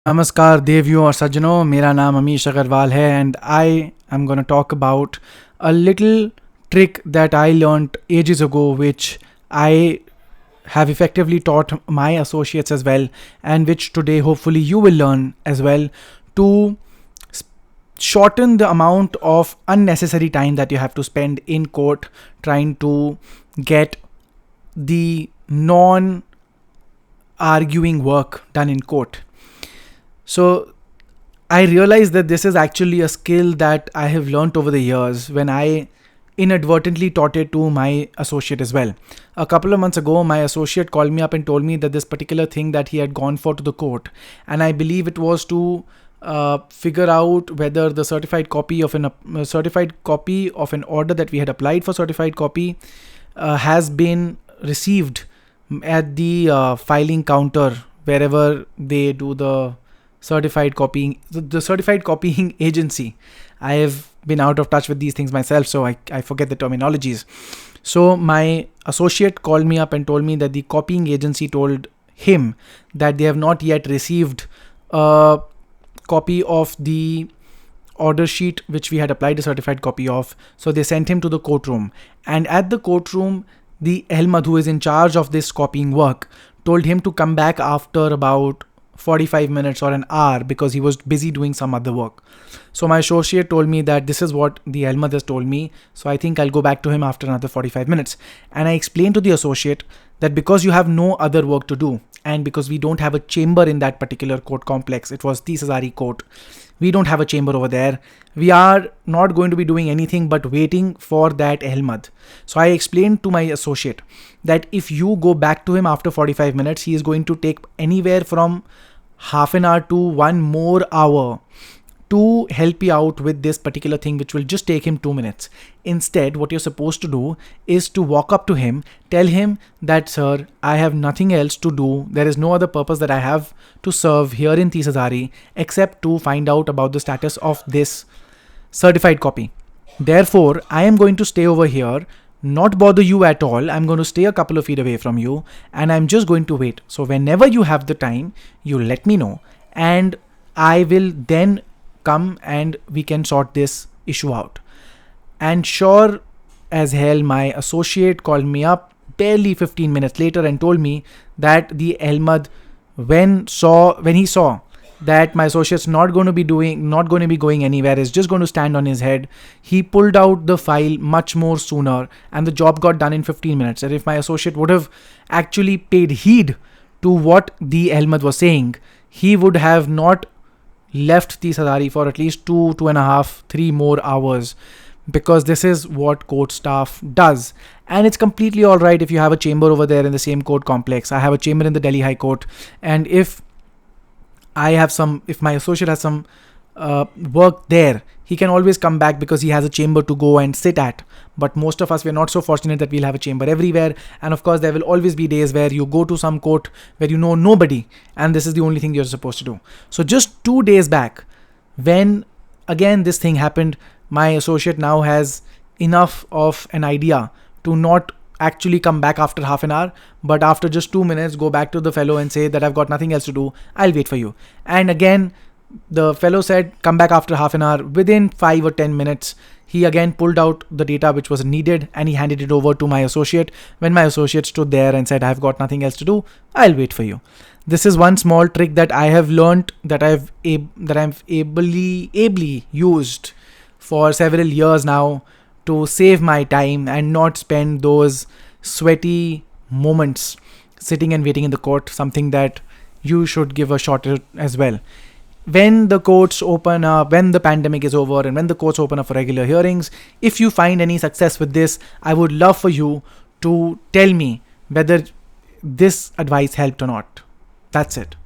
नमस्कार देवियों और सज्जनों, मेरा नाम अमीश अग्रवाल है and I am going to talk about a little trick that I learned ages ago, which I have effectively taught my associates as well, and which today hopefully you will learn as well, to shorten the amount of unnecessary time that you have to spend in court trying to get the non arguing work done in court. So I realized that this is actually a skill that I have learned over the years when I inadvertently taught it to my associate as well. A couple of months ago, my associate called me up and told me that this particular thing that he had gone for to the court, and I believe it was to figure out whether the certified copy of an order that we had applied for certified copy has been received at the filing counter wherever they do the certified copying, the certified copying agency. I have been out of touch with these things myself, so I forget the terminologies. So my associate called me up and told me that the copying agency told him that they have not yet received a copy of the order sheet which we had applied a certified copy of. So they sent him to the courtroom, and at the courtroom, the Ahmed who is in charge of this copying work told him to come back after about 45 minutes or an hour because he was busy doing some other work. So my associate told me that this is what the Ahmed has told me, so I think I'll go back to him after another 45 minutes. And I explained to the associate that because you have no other work to do, and because we don't have a chamber in that particular court complex, it was Tees Hazari court, we don't have a chamber over there, we are not going to be doing anything but waiting for that Ahmed. So I explained to my associate that if you go back to him after 45 minutes, he is going to take anywhere from half an hour to 1 more hour to help you out with this particular thing, which will just take him 2 minutes. Instead, what you're supposed to do is to walk up to him, tell him that, sir, I have nothing else to do. There is no other purpose that I have to serve here in Tees Hazari except to find out about the status of this certified copy. Therefore, I am going to stay over here, not bother you at all. I'm going to stay a couple of feet away from you, and I'm just going to wait. So whenever you have the time, you let me know, and I will then come and we can sort this issue out. And sure as hell, my associate called me up barely 15 minutes later and told me that the Ahmed, when he saw that my associate's not going to be going anywhere, is just going to stand on his head, he pulled out the file much more sooner, and the job got done in 15 minutes. And if my associate would have actually paid heed to what the Ahmed was saying, he would have not left Tees Hazari for at least 2.5, 3 more hours, because this is what court staff does. And it's completely all right if you have a chamber over there in the same court complex. I have a chamber in the Delhi High Court, and if my associate has some work there, he can always come back because he has a chamber to go and sit at. But most of us, we're not so fortunate that we'll have a chamber everywhere. And of course, there will always be days where you go to some court where you know nobody, and this is the only thing you're supposed to do. So just 2 days back, when again this thing happened, my associate now has enough of an idea to not actually come back after half an hour, but after just 2 minutes, go back to the fellow and say that I've got nothing else to do, I'll wait for you. And again, the fellow said, come back after half an hour. Within 5 or 10 minutes, he again pulled out the data which was needed and he handed it over to my associate. When my associate stood there and said, I've got nothing else to do, I'll wait for you. This is one small trick that I have learned, that I've ably used for several years now to save my time and not spend those sweaty moments sitting and waiting in the court, something that you should give a shot at as well. When the courts open up, when the pandemic is over, and when the courts open up for regular hearings, if you find any success with this, I would love for you to tell me whether this advice helped or not. That's it.